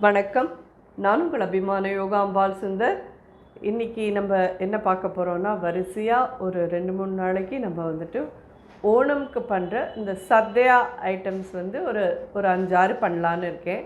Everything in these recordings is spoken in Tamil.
வணக்கம். நான் உங்கள் அபிமான யோகாம்பால் சுந்தர். இன்றைக்கி நம்ம என்ன பார்க்க போகிறோன்னா, வரிசையாக ஒரு 2-3 நாளைக்கு நம்ம வந்துட்டு ஓணம்க்கு பண்ணுற இந்த சத்யா ஐட்டம்ஸ் வந்து ஒரு 5-6 பண்ணலான்னு இருக்கேன்.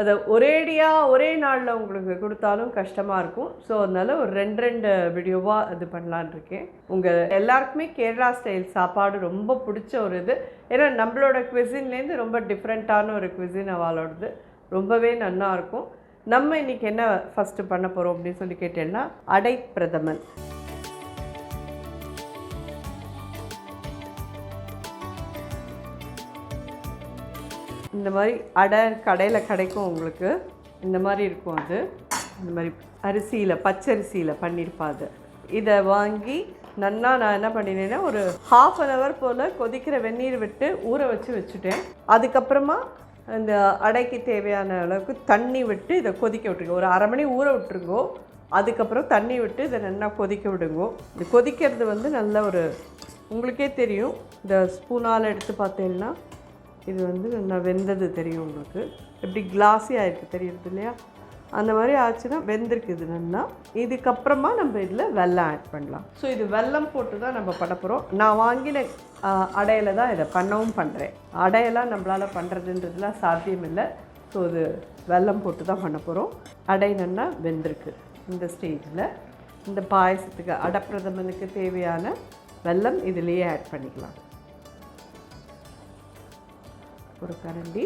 அதை ஒரே நாளில் உங்களுக்கு கொடுத்தாலும் கஷ்டமாக இருக்கும். ஸோ அதனால் ஒரு 2 வீடியோவாக இது பண்ணலான்னு இருக்கேன். உங்கள் எல்லாருக்குமே கேரளா ஸ்டைல் சாப்பாடு ரொம்ப பிடிச்ச ஒரு இது. ஏன்னா நம்மளோட குவிசின்லேருந்து ரொம்ப டிஃப்ரெண்ட்டான ஒரு குவிசின் அவளோடது ரொம்பவே நல்லா இருக்கும். நம்ம இன்றைக்கி என்ன ஃபஸ்ட்டு பண்ண போகிறோம் அப்படின்னு சொல்லி கேட்டேன்னா, அடை பிரதமன். இந்த மாதிரி அடை கடையில் கிடைக்கும் உங்களுக்கு. இந்த மாதிரி இருக்கும். அது இந்த மாதிரி அரிசியில் பச்சரிசியில் பண்ணியிருப்பாது. இதை வாங்கி நல்லா நான் என்ன பண்ணினேன்னா, ஒரு 1/2 hour போல் கொதிக்கிற வெந்நீர் விட்டு ஊற வச்சுட்டேன். அதுக்கப்புறமா இந்த அடைக்கு தேவையான அளவுக்கு தண்ணி விட்டு இதை கொதிக்க விட்டுருங்க. ஒரு 1/2 மணி ஊற விட்டுருங்கோ. அதுக்கப்புறம் தண்ணி விட்டு இதை நல்லா கொதிக்க விடுங்கோ. இது கொதிக்கிறது வந்து நல்ல ஒரு உங்களுக்கே தெரியும். இந்த ஸ்பூனால் எடுத்து பார்த்தீங்கன்னா இது வந்து நல்லா வெந்தது தெரியும் உங்களுக்கு. எப்படி கிளாஸியாக இருக்குது தெரியுது இல்லையா? அந்த மாதிரி ஆச்சுன்னா வெந்திருக்கு இது நல்லா. இதுக்கப்புறமா நம்ம இதில் வெல்லம் ஆட் பண்ணலாம். ஸோ இது வெல்லம் போட்டு தான் நம்ம பண்ண போகிறோம். நான் வாங்கின அடையில் தான் இதை பண்ணவும் பண்ணுறேன். அடையெல்லாம் நம்மளால் பண்ணுறதுன்றதுலாம் சாத்தியம் இல்லை. ஸோ இது வெல்லம் போட்டு தான் பண்ண போகிறோம். அடை நல்லா வெந்திருக்கு. இந்த ஸ்டேஜில் இந்த பாயசத்துக்கு அடப்பிரதமனுக்கு தேவையான வெல்லம் இதிலேயே ஆட் பண்ணிக்கலாம். ஒரு கரண்டி,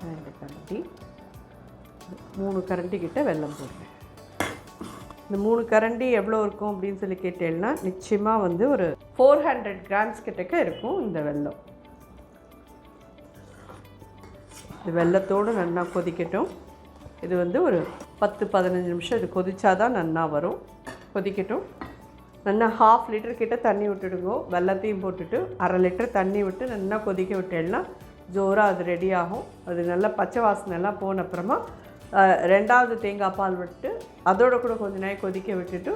2 கரண்டி, 3 கரண்டி கிட்ட வெல்லம் போடுறேன். இந்த 3 கரண்டி எவ்வளோ இருக்கும் அப்படின்னு சொல்லி கேட்டேன்னா, நிச்சயமாக வந்து ஒரு 400 grams கிட்டக்க இருக்கும் இந்த வெல்லம். இது வெல்லத்தோடு நல்லா கொதிக்கட்டும். இது வந்து ஒரு 10-15 நிமிஷம் இது கொதிச்சாதான் நல்லா வரும். கொதிக்கட்டும். நல்லா 1/2 லிட்டர் கிட்ட தண்ணி விட்டுடுங்கோ. வெல்லத்தையும் போட்டுட்டு 1/2 லிட்டர் தண்ணி விட்டு நல்லா கொதிக்க விட்டேன்னா ஜோராக அது ரெடி ஆகும். அது நல்லா பச்சை வாசனைலாம் போன அப்புறமா 2வது தேங்காய் பால் விட்டு அதோட கூட கொஞ்சம் நேரம் கொதிக்க விட்டுட்டு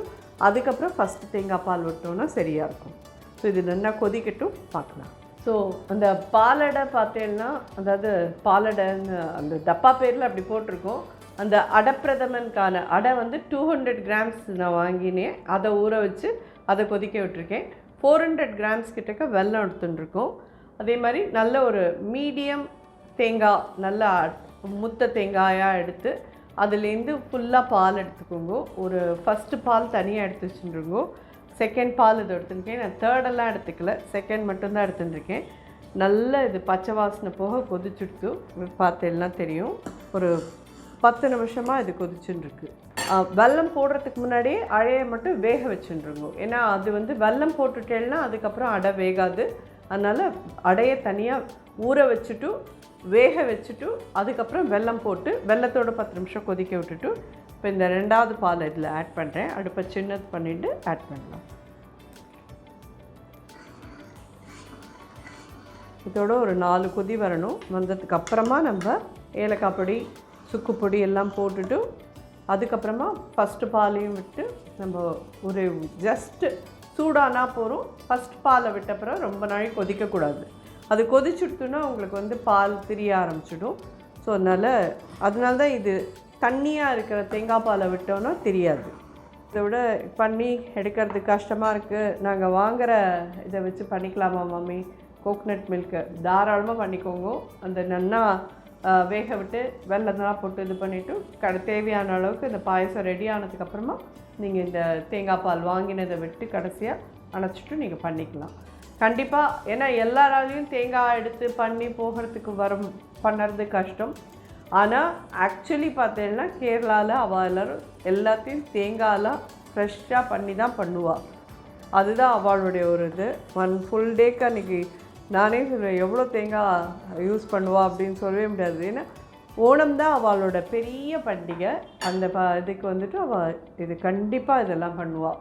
அதுக்கப்புறம் ஃபஸ்ட்டு தேங்காய் பால் விட்டோன்னா சரியாக இருக்கும். ஸோ இது நல்லா கொதிக்கட்டும், பார்க்கலாம். ஸோ அந்த பாலடை பார்த்தேன்னா, அதாவது பாலடைன்னு அந்த டப்பா பேரில் அப்படி போட்டிருக்கோம். அந்த அடப்பிரதமனுக்கான அடை வந்து 200 grams நான் வாங்கினேன். அதை ஊற வச்சு அதை கொதிக்க விட்டுருக்கேன். 400 grams கிட்டக்க வெல்லம் எடுத்துட்டுருக்கோம். அதே மாதிரி நல்ல ஒரு மீடியம் தேங்காய், நல்லா முத்த தேங்காயாக எடுத்து அதுலேருந்து ஃபுல்லாக பால் எடுத்துக்கோங்க. ஒரு ஃபஸ்ட்டு பால் தனியாக எடுத்து வச்சுருங்கோ. செகண்ட் பால் இது எடுத்துருக்கேன். நான் தேர்டெல்லாம் எடுத்துக்கல, செகண்ட் மட்டும்தான் எடுத்துட்டுருக்கேன். நல்ல இது பச்சை வாசனை போக கொதிச்சுடுத்து பார்த்தெல்லாம் தெரியும். ஒரு 10 நிமிஷமாக இது கொதிச்சுட்டுருக்கு. வெல்லம் போடுறதுக்கு முன்னாடியே அடையை மட்டும் வேக வச்சுருங்கோ. ஏன்னா அது வந்து வெல்லம் போட்டுட்டேன்னா அதுக்கப்புறம் அடை வேகாது. அதனால் அடையை தனியாக ஊற வச்சுட்டு வேக வச்சுட்டு அதுக்கப்புறம் வெல்லம் போட்டு வெல்லத்தோடு 10 நிமிஷம் கொதிக்க விட்டுட்டு இப்போ இந்த 2வது பால் இதில் ஆட் பண்ணுறேன். அடுப்பை சின்னது பண்ணிவிட்டு ஆட் பண்ணலாம். இதோட ஒரு 4 கொதி வரணும். வந்ததுக்கு அப்புறமா நம்ம ஏலக்காய் பொடி, சுக்கு பொடி எல்லாம் போட்டுட்டு அதுக்கப்புறமா ஃபஸ்ட்டு பாலையும் விட்டு நம்ம ஒரு ஜஸ்ட்டு சூடானா போகிறோம். ஃபஸ்ட் பாலை விட்டப்புறம் ரொம்ப நாளைக்கு கொதிக்கக்கூடாது. அது கொதிச்சுடுத்துன்னா உங்களுக்கு வந்து பால் திரிய ஆரம்பிச்சிடும். ஸோ அதனால தான் இது தண்ணியாக இருக்கிற தேங்காய் பாலை விட்டோன்னா தெரியாது. இதை விட பண்ணி எடுக்கிறது கஷ்டமாக இருக்குது, நாங்கள் வாங்குகிற இதை வச்சு பண்ணிக்கலாமா மம்மி, கோகனட் மில்க்கு தாராளமாக பண்ணிக்கோங்க. அந்த நல்லா வேக விட்டு வெள்ளத்தெல்லாம் போட்டு இது பண்ணிவிட்டு தேவையான அளவுக்கு இந்த பாயசம் ரெடி ஆனதுக்கப்புறமா நீங்கள் இந்த தேங்காய் பால் வாங்கினதை விட்டு கடைசியாக அணைச்சிட்டு நீங்கள் பண்ணிக்கலாம். கண்டிப்பாக. ஏன்னா எல்லாராலையும் தேங்காய் எடுத்து பண்ணி போகிறதுக்கு பண்ணுறது கஷ்டம். ஆனால் ஆக்சுவலி பார்த்தீங்கன்னா கேரளாவில் அவள் எல்லோரும் எல்லாத்தையும் தேங்காயெலாம் ஃப்ரெஷ்ஷாக பண்ணி தான் பண்ணுவாள். அதுதான் அவளுடைய ஒரு இது. 1 full டேக்கு அன்றைக்கி நானே சொல்லுவேன் எவ்வளோ தேங்காய் யூஸ் பண்ணுவாள் அப்படின்னு சொல்லவே முடியாது. ஏன்னா ஓணம் தான் அவளோட பெரிய பண்டிகை. அந்த இதுக்கு வந்துட்டு அவள் இது கண்டிப்பாக இதெல்லாம் பண்ணுவாள்.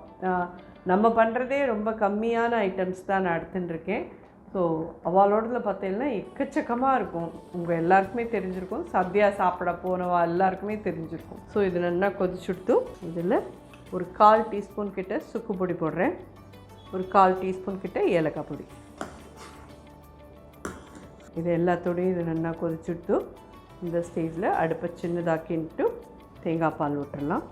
நம்ம பண்ணுறதே ரொம்ப கம்மியான ஐட்டம்ஸ் தான் நான் எடுத்துட்டுருக்கேன். ஸோ அவளோடதில் பார்த்தீங்கன்னா எக்கச்சக்கமாக இருக்கும். உங்கள் எல்லாருக்குமே தெரிஞ்சிருக்கும். சத்யா சாப்பிட போனவா எல்லாருக்குமே தெரிஞ்சிருக்கும். ஸோ இது நல்லா கொதிச்சுடுத்து இதில் ஒரு 1/4 டீஸ்பூன் கிட்ட சுக்கு பொடி போடுறேன். ஒரு 1/4 டீஸ்பூன் கிட்ட ஏலக்காய் பொடி. இது எல்லாத்தோடையும் இது நல்லா கொதிச்சுடுத்து இந்த ஸ்டேஜில் அடுப்பை சின்னதாக்கின்ட்டு தேங்காய் பால் விட்டுடலாம்.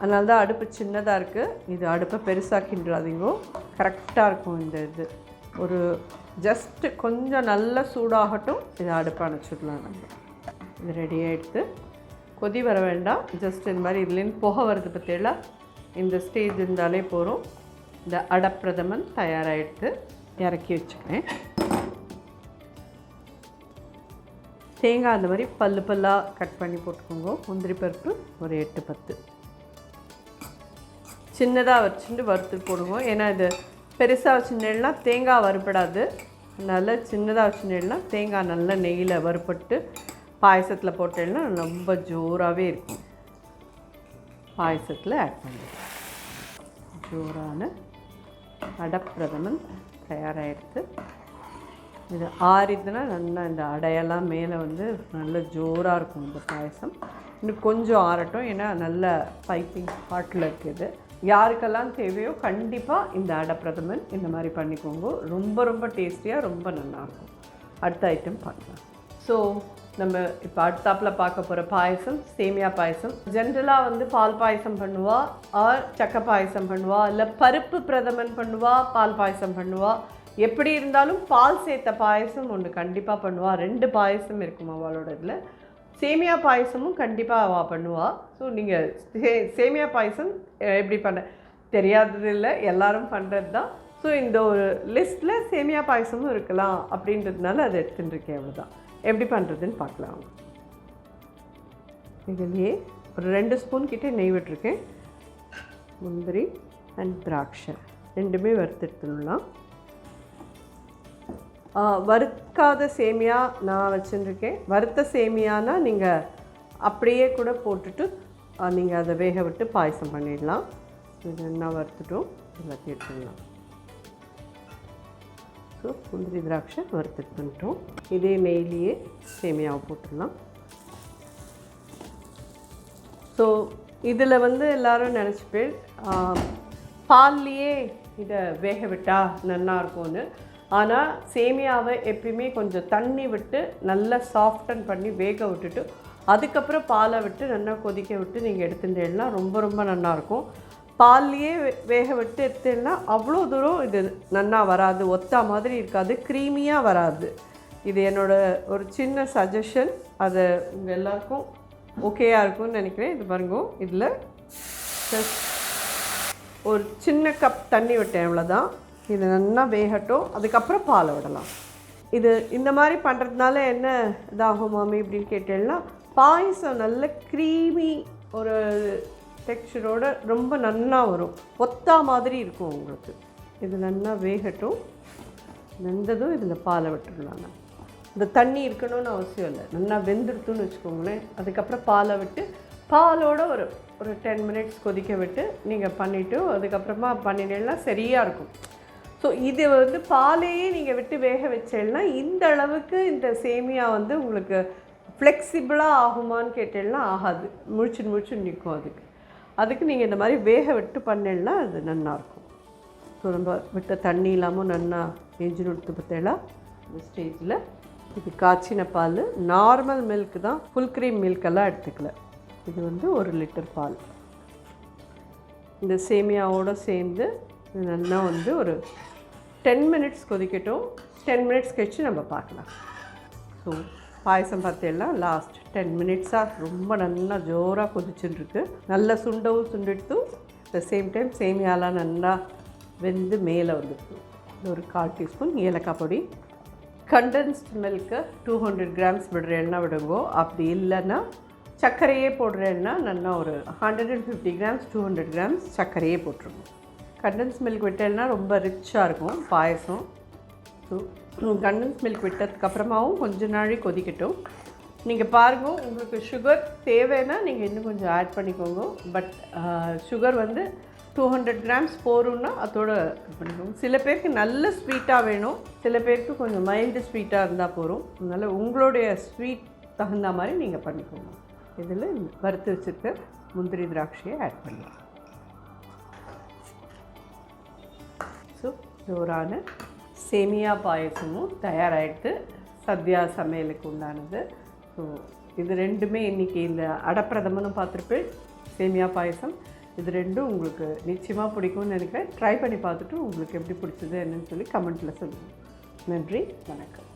அதனால தான் அடுப்பு சின்னதாக இருக்குது. இது அடுப்பை பெருசாக்கின்றாதீங்கோ, கரெக்டாக இருக்கும். இந்த இது ஒரு ஜஸ்ட்டு கொஞ்சம் நல்லா சூடாகட்டும், இதை அடுப்பை அணைச்சிடலாம். நம்ம இது ரெடியாக எடுத்து கொதி வர வேண்டாம், ஜஸ்ட் இந்த மாதிரி இதுலேருந்து புகை வருது பற்றியல, இந்த ஸ்டேஜ் இருந்தாலே போகிறோம். இந்த அடை பிரதமன் தயாராக எடுத்து இறக்கி வச்சுக்கிறேன். தேங்காய் அந்த மாதிரி பல்லாக கட் பண்ணி போட்டுக்கோங்க. முந்திரி பருப்பு ஒரு 8-10 சின்னதாக வச்சுட்டு வறுத்து போடுவோம். ஏன்னா இது பெருசாக வச்சுட்டேன்னா தேங்காய் வறுப்படாது. அதனால் சின்னதாக வச்சுட்டேன்னா தேங்காய் நல்லா நெய்யில் வறுப்பட்டு பாயசத்தில் போட்டேன்னா ரொம்ப ஜோராகவே இருக்கும். பாயசத்தில் ஆட் பண்ணி ஜோரான அடை பிரதமன் தயாராகிடுது. இது ஆறிதுன்னா நல்லா இந்த அடையெல்லாம் மேலே வந்து நல்ல ஜோராக இருக்கும் இந்த பாயசம். இன்னும் கொஞ்சம் ஆறட்டும், ஏன்னா நல்ல பைப்பிங் ஹாட்டில் இருக்குது. யாருக்கெல்லாம் தேவையோ கண்டிப்பாக இந்த அடை பிரதமன் இந்த மாதிரி பண்ணிக்கோங்க. ரொம்ப ரொம்ப டேஸ்டியாக ரொம்ப நல்லாயிருக்கும். அடுத்த ஐட்டம் பார்க்கலாம். ஸோ நம்ம இப்போ அடுத்தாப்பில் பார்க்க போகிற பாயசம் சேமியா பாயசம். ஜென்ரலாக வந்து பால் பாயசம் பண்ணுவா, ஆர் சக்கை பாயசம் பண்ணுவா, இல்லை பருப்பு பிரதமன் பண்ணுவா, பால் பாயசம் பண்ணுவா. எப்படி இருந்தாலும் பால் சேர்த்த பாயசம் ஒன்று கண்டிப்பாக பண்ணுவா. 2 பாயசம் இருக்கும் அவளோட இதில். சேமியா பாயசமும் கண்டிப்பாக அவள் பண்ணுவாள். ஸோ நீங்கள் சேமியா பாயசம் எப்படி பண்ண தெரியாதது இல்லை, எல்லோரும் பண்ணுறது தான். ஸோ இந்த ஒரு லிஸ்ட்டில் சேமியா பாயசமும் இருக்கலாம் அப்படின்றதுனால அதை எடுத்துட்டுருக்கேன். அவ்வளோதான். எப்படி பண்ணுறதுன்னு பார்க்கலாம். இதுலேயே ஒரு 2 ஸ்பூன் கிட்டே நெய் விட்டுருக்கேன். முந்திரி அண்ட் திராட்சை ரெண்டுமே வறுத்துட்டுலாம். வறுக்காத சேமியா நான் வச்சுருக்கேன். வறுத்த சேமியானா நீங்கள் அப்படியே கூட போட்டுட்டு நீங்கள் அதை வேக விட்டு பாயசம் பண்ணிடலாம். இது என்ன வறுத்துட்டோம் எல்லாத்தையும் எடுத்துடலாம். ஸோ முந்திரி திராட்சை வறுத்துட்டு பண்ணிட்டோம். இதே நெய்லேயே சேமியாவை போட்டுடலாம். ஸோ இதில் வந்து எல்லோரும் நினச்சிப்பேன் பால்லையே இதை வேக விட்டால் நல்லாயிருக்கும்னு. ஆனால் சேமியாவை எப்பயுமே கொஞ்சம் தண்ணி விட்டு நல்லா சாஃப்டன் பண்ணி வேக விட்டுட்டு அதுக்கப்புறம் பாலை விட்டு நல்லா கொதிக்க விட்டு நீங்கள் எடுத்துட்டேன்னா ரொம்ப ரொம்ப நல்லாயிருக்கும். பால்லையே வேக விட்டு எடுத்தேன்னா அவ்வளோ தூரம் இது நல்லா வராது, ஒத்தா மாதிரி இருக்காது, க்ரீமியாக வராது. இது என்னோடய ஒரு சின்ன சஜஷன். அது உங்கள் எல்லாருக்கும் ஓகேயாக இருக்கும்னு நினைக்கிறேன். இது பாருங்க, இதில் ஒரு சின்ன கப் தண்ணி விட்டேன், அவ்வளோதான். இது நல்லா வேகட்டும், அதுக்கப்புறம் பாலை விடலாம். இது இந்த மாதிரி பண்ணுறதுனால என்ன இதாகும் மாமி அப்படின்னு கேட்டேன்னா, பாயசம் நல்ல க்ரீமி ஒரு டெக்ஸ்சரோடு ரொம்ப நல்லா வரும், ஒத்தா மாதிரி இருக்கும் உங்களுக்கு. இது நல்லா வேகட்டும், வெந்ததும் இதில் பாலை விட்டுடலாம். இந்த தண்ணி இருக்கணும்னு அவசியம் இல்லை, நல்லா வெந்துடுத்துன்னு வச்சுக்கோங்களேன். அதுக்கப்புறம் பாலை விட்டு பாலோட ஒரு 10 மினிட்ஸ் கொதிக்க விட்டு நீங்கள் பண்ணிவிட்டு அதுக்கப்புறமா பண்ணினேன்னா சரியாக இருக்கும். ஸோ இது வந்து பாலையே நீங்கள் விட்டு வேக வச்சேன்னா இந்த அளவுக்கு இந்த சேமியா வந்து உங்களுக்கு ஃப்ளெக்சிபிளாக ஆகுமான்னு கேட்டேன்னா ஆகாது, முழிச்சு நிற்கும். அதுக்கு நீங்கள் இந்த மாதிரி வேக விட்டு பண்ணேன்னா அது நல்லாயிருக்கும். ஸோ நம்ம விட்ட தண்ணி இல்லாமல் நல்லா எஞ்சின் எடுத்து பார்த்தேன்னா இந்த ஸ்டேஜில் இது காய்ச்சின பால், நார்மல் மில்க் தான், ஃபுல் க்ரீம் மில்கெல்லாம் எடுத்துக்கல. இது வந்து 1 லிட்டர் பால் இந்த சேமியாவோடு சேர்ந்து நல்லா வந்து ஒரு 10 மினிட்ஸ் கொதிக்கட்டும். 10 மினிட்ஸ் கழிச்சு நம்ம பார்க்கலாம். ஸோ பாயசம் பார்த்தேன்னா லாஸ்ட் 10 மினிட்ஸாக ரொம்ப நல்லா ஜோராக கொதிச்சுட்டுருக்கு. நல்லா சுண்டவும் சுண்டிட்டு த சேம் டைம் சேமியாலாம் நல்லா வெந்து மேலே வந்துருக்கு. ஒரு 1/4 டீஸ்பூன் ஏலக்காய் பொடி, கண்டென்ஸ்ட் மில்க்கு 200 கிராம்ஸ் விடுறேன்னா விடுங்கோ. அப்படி இல்லைன்னா சர்க்கரையே போடுறேன்னா நல்லா ஒரு 150 கிராம்ஸ் 200 கிராம்ஸ் சர்க்கரையே போட்டுருங்க. கண்டென்ஸ் மில்க் விட்டேன்னா ரொம்ப ரிச்சாக இருக்கும் பாயசம். ஸோ கண்டென்ஸ் மில்க் விட்டதுக்கப்புறமாவும் கொஞ்ச நாளைக்கு கொதிக்கட்டும். நீங்கள் பாருங்க, உங்களுக்கு சுகர் தேவைன்னா நீங்கள் இன்னும் கொஞ்சம் ஆட் பண்ணிக்கோங்க. பட் சுகர் வந்து 200 கிராம்ஸ் போகிறோன்னா அதோட பண்ணிக்கோங்க. சில பேருக்கு நல்ல ஸ்வீட்டாக வேணும், சில பேருக்கு கொஞ்சம் மைல்டு ஸ்வீட்டாக இருந்தால் போகும். அதனால் உங்களுடைய ஸ்வீட் தகுந்த மாதிரி நீங்கள் பண்ணிக்கோங்க. இதில் வறுத்து வச்சுருக்க முந்திரி திராட்சையை ஆட் பண்ணலாம். ஸோ ஜோரான சேமியா பாயசமும் தயாராகிடுது. சத்யா சமையலுக்கு உண்டானது. ஸோ இது ரெண்டுமே இன்றைக்கி இந்த அடப்பிரதமனும் பார்த்துருப்பேன், சேமியா பாயசம், இது ரெண்டும் உங்களுக்கு நிச்சயமாக பிடிக்கும்னு நினைக்கிறேன். ட்ரை பண்ணி பார்த்துட்டு உங்களுக்கு எப்படி பிடிச்சது என்னன்னு சொல்லி கமெண்ட்டில் சொல்லுங்கள். நன்றி, வணக்கம்.